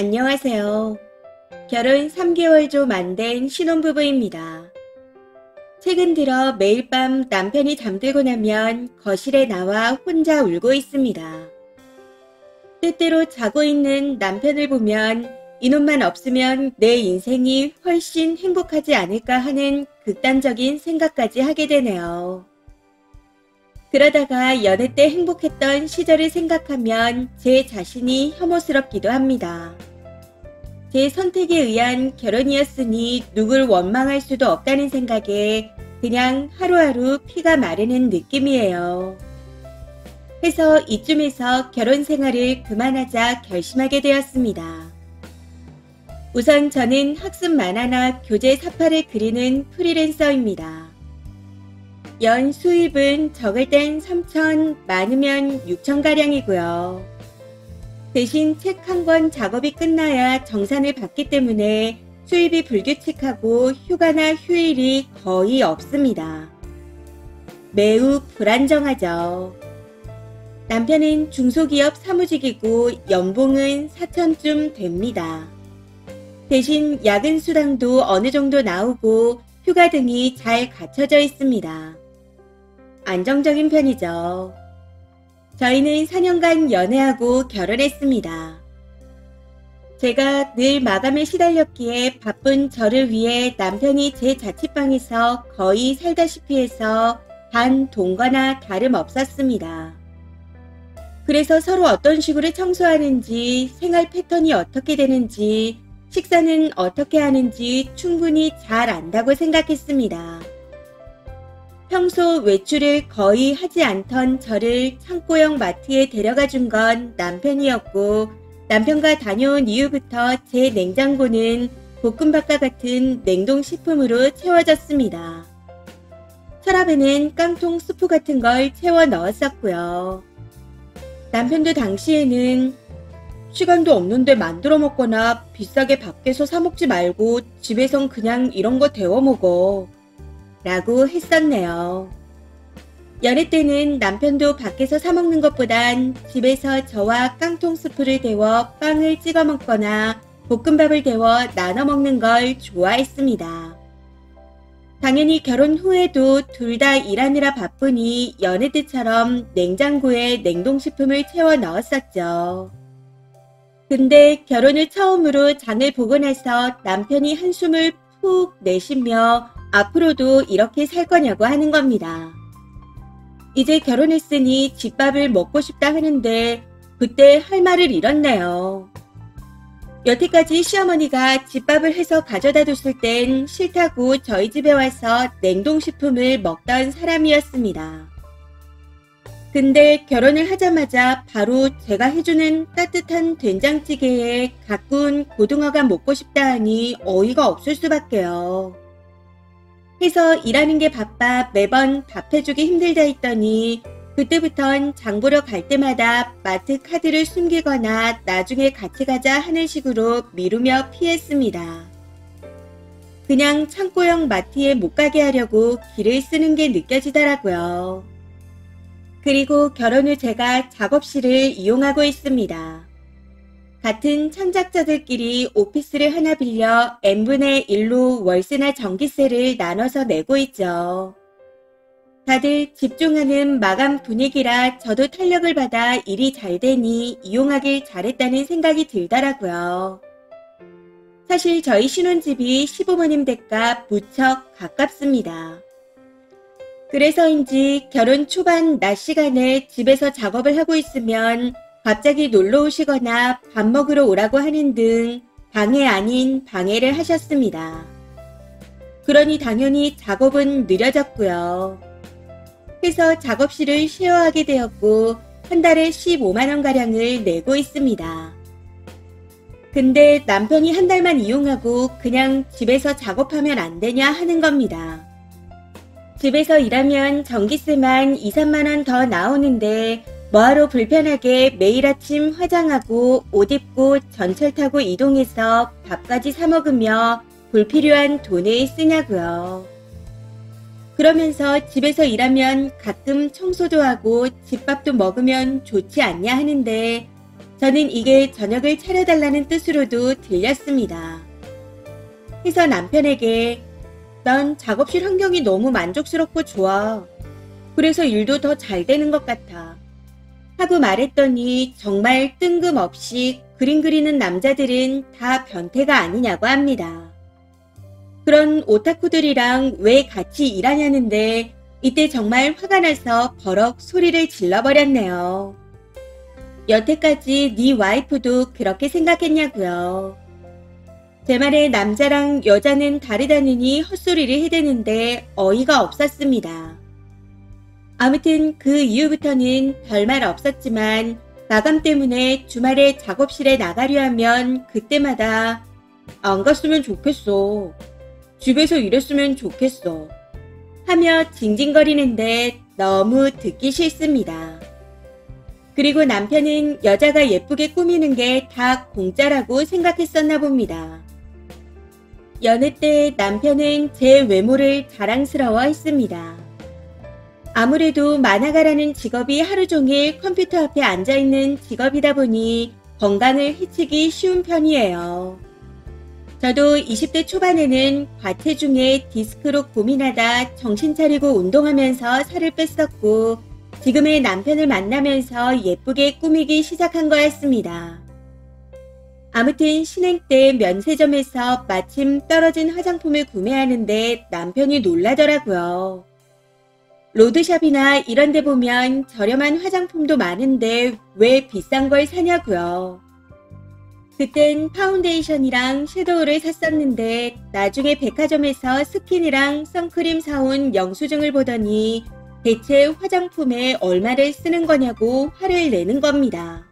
안녕하세요. 결혼 3개월 좀 안 된 신혼부부입니다. 최근 들어 매일 밤 남편이 잠들고 나면 거실에 나와 혼자 울고 있습니다. 때때로 자고 있는 남편을 보면 이놈만 없으면 내 인생이 훨씬 행복하지 않을까 하는 극단적인 생각까지 하게 되네요. 그러다가 연애 때 행복했던 시절을 생각하면 제 자신이 혐오스럽기도 합니다. 제 선택에 의한 결혼이었으니 누굴 원망할 수도 없다는 생각에 그냥 하루하루 피가 마르는 느낌이에요. 해서 이쯤에서 결혼 생활을 그만하자 결심하게 되었습니다. 우선 저는 학습 만화나 교재 사파를 그리는 프리랜서입니다. 연 수입은 적을 땐 3천, 많으면 6천가량이고요. 대신 책 한 권 작업이 끝나야 정산을 받기 때문에 수입이 불규칙하고 휴가나 휴일이 거의 없습니다. 매우 불안정하죠. 남편은 중소기업 사무직이고 연봉은 4천쯤 됩니다. 대신 야근 수당도 어느 정도 나오고 휴가 등이 잘 갖춰져 있습니다. 안정적인 편이죠. 저희는 4년간 연애하고 결혼했습니다. 제가 늘 마감에 시달렸기에 바쁜 저를 위해 남편이 제 자취방에서 거의 살다시피 해서 단 동거나 다름없었습니다. 그래서 서로 어떤 식으로 청소하는지, 생활 패턴이 어떻게 되는지, 식사는 어떻게 하는지 충분히 잘 안다고 생각했습니다. 평소 외출을 거의 하지 않던 저를 창고형 마트에 데려가 준 건 남편이었고, 남편과 다녀온 이후부터 제 냉장고는 볶음밥과 같은 냉동식품으로 채워졌습니다. 서랍에는 깡통 스프 같은 걸 채워 넣었었고요. 남편도 당시에는 시간도 없는데 만들어 먹거나 비싸게 밖에서 사 먹지 말고 집에선 그냥 이런 거 데워 먹어 라고 했었네요. 연애 때는 남편도 밖에서 사 먹는 것보단 집에서 저와 깡통 스프를 데워 빵을 찍어 먹거나 볶음밥을 데워 나눠 먹는 걸 좋아했습니다. 당연히 결혼 후에도 둘 다 일하느라 바쁘니 연애 때처럼 냉장고에 냉동식품을 채워 넣었었죠. 근데 결혼을 처음으로 장을 보고 나서 남편이 한숨을 푹 내쉬며 앞으로도 이렇게 살 거냐고 하는 겁니다. 이제 결혼했으니 집밥을 먹고 싶다 하는데 그때 할 말을 잃었네요. 여태까지 시어머니가 집밥을 해서 가져다 줬을 땐 싫다고 저희 집에 와서 냉동식품을 먹던 사람이었습니다. 근데 결혼을 하자마자 바로 제가 해주는 따뜻한 된장찌개에 가꾼 고등어가 먹고 싶다 하니 어이가 없을 수밖에요. 해서 일하는 게 바빠 매번 밥 해주기 힘들다 했더니 그때부턴 장 보러 갈 때마다 마트 카드를 숨기거나 나중에 같이 가자 하는 식으로 미루며 피했습니다. 그냥 창고형 마트에 못 가게 하려고 길을 쓰는 게 느껴지더라고요. 그리고 결혼 후 제가 작업실을 이용하고 있습니다. 같은 창작자들끼리 오피스를 하나 빌려 n분의 1로 월세나 전기세를 나눠서 내고 있죠. 다들 집중하는 마감 분위기라 저도 탄력을 받아 일이 잘 되니 이용하길 잘했다는 생각이 들더라고요. 사실 저희 신혼집이 시부모님 댁과 무척 가깝습니다. 그래서인지 결혼 초반 낮 시간에 집에서 작업을 하고 있으면 갑자기 놀러 오시거나 밥 먹으러 오라고 하는 등 방해 아닌 방해를 하셨습니다. 그러니 당연히 작업은 느려졌고요. 해서 작업실을 쉐어하게 되었고 한 달에 15만원가량을 내고 있습니다. 근데 남편이 한 달만 이용하고 그냥 집에서 작업하면 안 되냐 하는 겁니다. 집에서 일하면 전기세만 2, 3만원 더 나오는데 뭐하러 불편하게 매일 아침 화장하고 옷 입고 전철 타고 이동해서 밥까지 사 먹으며 불필요한 돈을 쓰냐고요. 그러면서 집에서 일하면 가끔 청소도 하고 집밥도 먹으면 좋지 않냐 하는데 저는 이게 저녁을 차려달라는 뜻으로도 들렸습니다. 해서 남편에게 난 작업실 환경이 너무 만족스럽고 좋아. 그래서 일도 더 잘 되는 것 같아. 하고 말했더니 정말 뜬금없이 그림 그리는 남자들은 다 변태가 아니냐고 합니다. 그런 오타쿠들이랑 왜 같이 일하냐는데 이때 정말 화가 나서 버럭 소리를 질러버렸네요. 여태까지 네 와이프도 그렇게 생각했냐고요. 제 말에 남자랑 여자는 다르다느니 헛소리를 해대는데 어이가 없었습니다. 아무튼 그 이후부터는 별말 없었지만 마감 때문에 주말에 작업실에 나가려 하면 그때마다 안 갔으면 좋겠어. 집에서 일했으면 좋겠어. 하며 징징거리는데 너무 듣기 싫습니다. 그리고 남편은 여자가 예쁘게 꾸미는 게 다 공짜라고 생각했었나 봅니다. 연애 때 남편은 제 외모를 자랑스러워 했습니다. 아무래도 만화가라는 직업이 하루 종일 컴퓨터 앞에 앉아있는 직업이다 보니 건강을 해치기 쉬운 편이에요. 저도 20대 초반에는 과체중에 디스크로 고민하다 정신 차리고 운동하면서 살을 뺐었고 지금의 남편을 만나면서 예쁘게 꾸미기 시작한 거였습니다. 아무튼 신행 때 면세점에서 마침 떨어진 화장품을 구매하는데 남편이 놀라더라고요. 로드샵이나 이런 데 보면 저렴한 화장품도 많은데 왜 비싼 걸 사냐고요. 그땐 파운데이션이랑 섀도우를 샀었는데 나중에 백화점에서 스킨이랑 선크림 사온 영수증을 보더니 대체 화장품에 얼마를 쓰는 거냐고 화를 내는 겁니다.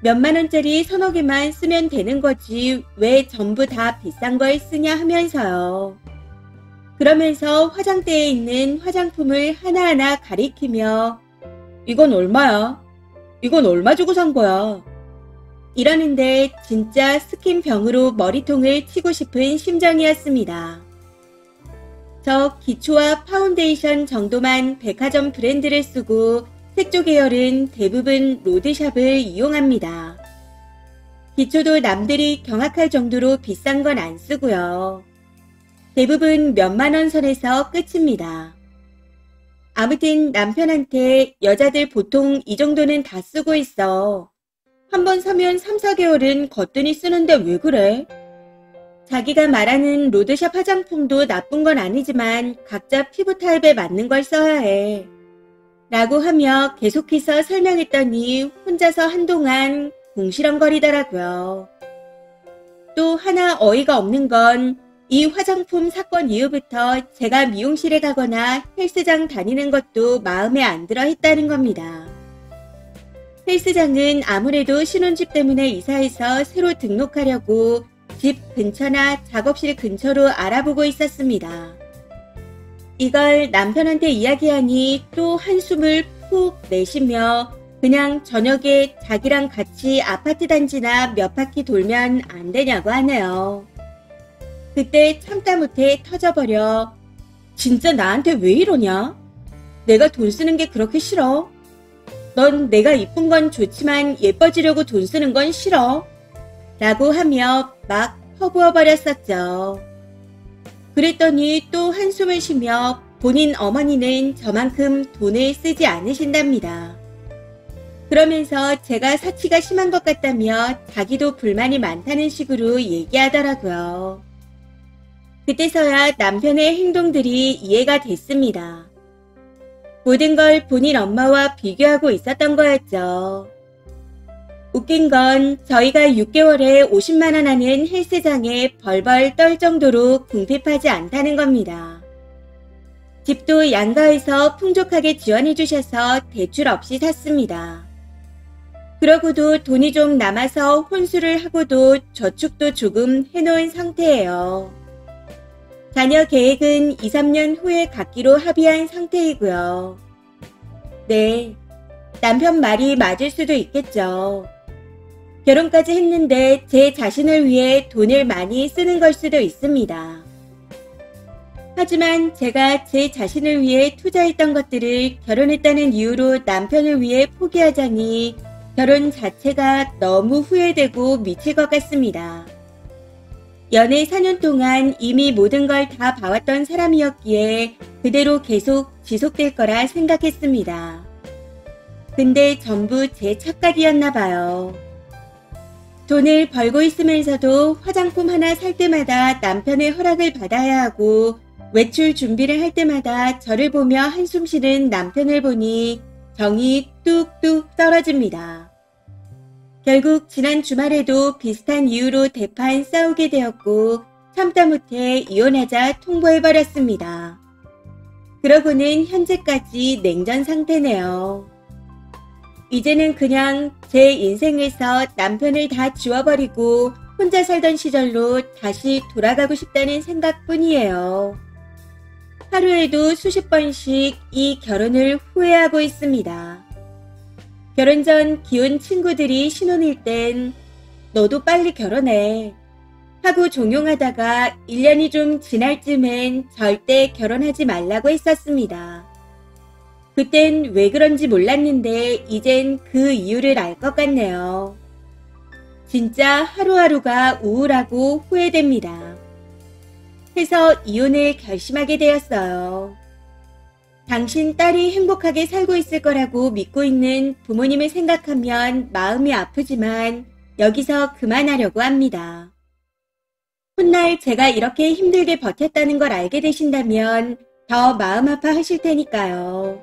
몇만 원짜리 서너 개만 쓰면 되는 거지 왜 전부 다 비싼 걸 쓰냐 하면서요. 그러면서 화장대에 있는 화장품을 하나하나 가리키며 이건 얼마야? 이건 얼마 주고 산 거야? 이러는데 진짜 스킨병으로 머리통을 치고 싶은 심정이었습니다. 저 기초와 파운데이션 정도만 백화점 브랜드를 쓰고 색조 계열은 대부분 로드샵을 이용합니다. 기초도 남들이 경악할 정도로 비싼 건 안 쓰고요. 대부분 몇만 원 선에서 끝입니다. 아무튼 남편한테 여자들 보통 이 정도는 다 쓰고 있어. 한 번 사면 3, 4개월은 거뜬히 쓰는데 왜 그래? 자기가 말하는 로드샵 화장품도 나쁜 건 아니지만 각자 피부 타입에 맞는 걸 써야 해. 라고 하며 계속해서 설명했더니 혼자서 한동안 궁시렁거리더라고요. 또 하나 어이가 없는 건 이 화장품 사건 이후부터 제가 미용실에 가거나 헬스장 다니는 것도 마음에 안 들어 했다는 겁니다. 헬스장은 아무래도 신혼집 때문에 이사해서 새로 등록하려고 집 근처나 작업실 근처로 알아보고 있었습니다. 이걸 남편한테 이야기하니 또 한숨을 푹 내쉬며 그냥 저녁에 자기랑 같이 아파트 단지나 몇 바퀴 돌면 안 되냐고 하네요. 그때 참다 못해 터져버려 진짜 나한테 왜 이러냐? 내가 돈 쓰는 게 그렇게 싫어? 넌 내가 이쁜 건 좋지만 예뻐지려고 돈 쓰는 건 싫어? 라고 하며 막 퍼부어버렸었죠. 그랬더니 또 한숨을 쉬며 본인 어머니는 저만큼 돈을 쓰지 않으신답니다. 그러면서 제가 사치가 심한 것 같다며 자기도 불만이 많다는 식으로 얘기하더라고요. 그때서야 남편의 행동들이 이해가 됐습니다. 모든 걸 본인 엄마와 비교하고 있었던 거였죠. 웃긴 건 저희가 6개월에 50만 원 하는 헬스장에 벌벌 떨 정도로 궁핍하지 않다는 겁니다. 집도 양가에서 풍족하게 지원해 주셔서 대출 없이 샀습니다. 그러고도 돈이 좀 남아서 혼수를 하고도 저축도 조금 해놓은 상태예요. 자녀 계획은 2, 3년 후에 갖기로 합의한 상태이고요. 네, 남편 말이 맞을 수도 있겠죠. 결혼까지 했는데 제 자신을 위해 돈을 많이 쓰는 걸 수도 있습니다. 하지만 제가 제 자신을 위해 투자했던 것들을 결혼했다는 이유로 남편을 위해 포기하자니 결혼 자체가 너무 후회되고 미칠 것 같습니다. 연애 4년 동안 이미 모든 걸 다 봐왔던 사람이었기에 그대로 계속 지속될 거라 생각했습니다. 근데 전부 제 착각이었나 봐요. 돈을 벌고 있으면서도 화장품 하나 살 때마다 남편의 허락을 받아야 하고 외출 준비를 할 때마다 저를 보며 한숨 쉬는 남편을 보니 정이 뚝뚝 떨어집니다. 결국 지난 주말에도 비슷한 이유로 대판 싸우게 되었고 참다 못해 이혼하자 통보해버렸습니다. 그러고는 현재까지 냉전 상태네요. 이제는 그냥 제 인생에서 남편을 다 지워버리고 혼자 살던 시절로 다시 돌아가고 싶다는 생각뿐이에요. 하루에도 수십 번씩 이 결혼을 후회하고 있습니다. 결혼 전 기혼 친구들이 신혼일 땐 너도 빨리 결혼해 하고 종용하다가 1년이 좀 지날 쯤엔 절대 결혼하지 말라고 했었습니다. 그땐 왜 그런지 몰랐는데 이젠 그 이유를 알 것 같네요. 진짜 하루하루가 우울하고 후회됩니다. 해서 이혼을 결심하게 되었어요. 당신 딸이 행복하게 살고 있을 거라고 믿고 있는 부모님을 생각하면 마음이 아프지만 여기서 그만하려고 합니다. 훗날 제가 이렇게 힘들게 버텼다는 걸 알게 되신다면 더 마음 아파하실 테니까요.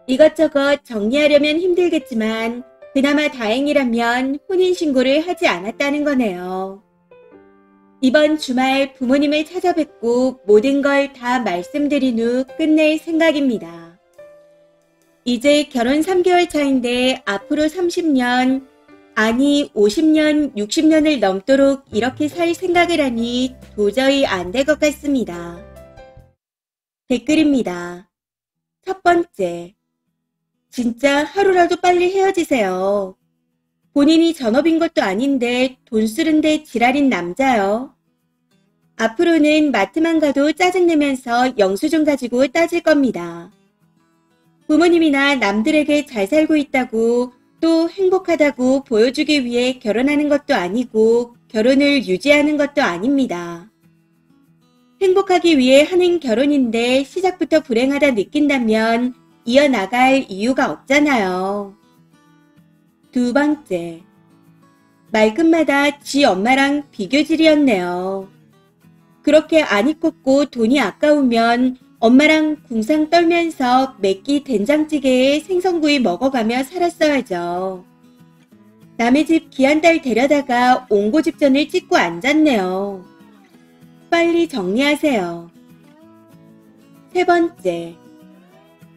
이것저것 정리하려면 힘들겠지만 그나마 다행이라면 혼인신고를 하지 않았다는 거네요. 이번 주말 부모님을 찾아뵙고 모든 걸 다 말씀드린 후 끝낼 생각입니다. 이제 결혼 3개월 차인데 앞으로 30년, 아니 50년, 60년을 넘도록 이렇게 살 생각을 하니 도저히 안 될 것 같습니다. 댓글입니다. 첫 번째, 진짜 하루라도 빨리 헤어지세요. 본인이 전업인 것도 아닌데 돈 쓰는데 지랄인 남자요. 앞으로는 마트만 가도 짜증내면서 영수증 가지고 따질 겁니다. 부모님이나 남들에게 잘 살고 있다고 또 행복하다고 보여주기 위해 결혼하는 것도 아니고 결혼을 유지하는 것도 아닙니다. 행복하기 위해 하는 결혼인데 시작부터 불행하다 느낀다면 이어나갈 이유가 없잖아요. 두 번째, 말끝마다 지 엄마랑 비교질이었네요. 그렇게 안 이뻤고 돈이 아까우면 엄마랑 궁상 떨면서 맵기 된장찌개에 생선구이 먹어가며 살았어야죠. 남의 집 귀한 딸 데려다가 옹고집전을 찍고 앉았네요. 빨리 정리하세요. 세 번째,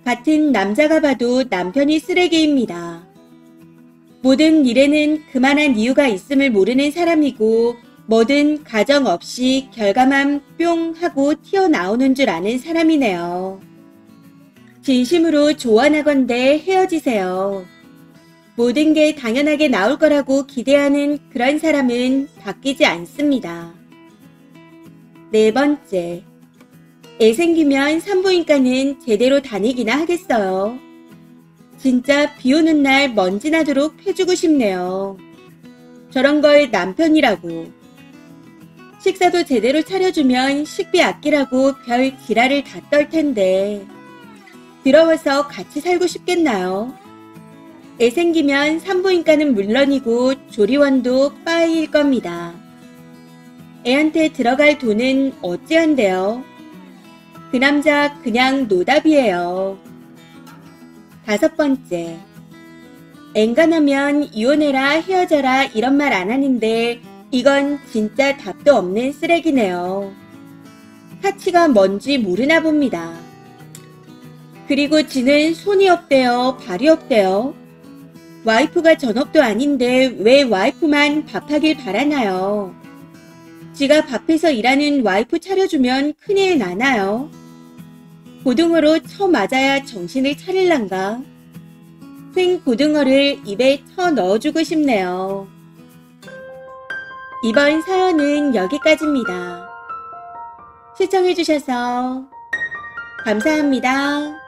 같은 남자가 봐도 남편이 쓰레기입니다. 모든 일에는 그만한 이유가 있음을 모르는 사람이고 뭐든 가정 없이 결과만 뿅 하고 튀어나오는 줄 아는 사람이네요. 진심으로 조언하건대 헤어지세요. 모든 게 당연하게 나올 거라고 기대하는 그런 사람은 바뀌지 않습니다. 네 번째, 애 생기면 산부인과는 제대로 다니기나 하겠어요. 진짜 비 오는 날 먼지 나도록 해주고 싶네요. 저런 걸 남편이라고. 식사도 제대로 차려주면 식비 아끼라고 별 지랄을 다 떨 텐데. 더러워서 같이 살고 싶겠나요? 애 생기면 산부인과는 물론이고 조리원도 빠이일 겁니다. 애한테 들어갈 돈은 어찌한대요? 그 남자 그냥 노답이에요. 다섯 번째, 앵간하면 이혼해라 헤어져라 이런 말 안 하는데 이건 진짜 답도 없는 쓰레기네요. 가치가 뭔지 모르나 봅니다. 그리고 지는 손이 없대요, 발이 없대요. 와이프가 전업도 아닌데 왜 와이프만 밥하길 바라나요? 지가 밥해서 일하는 와이프 차려주면 큰일 나나요? 고등어로 쳐 맞아야 정신을 차릴란가? 생 고등어를 입에 쳐 넣어주고 싶네요. 이번 사연은 여기까지입니다. 시청해주셔서 감사합니다.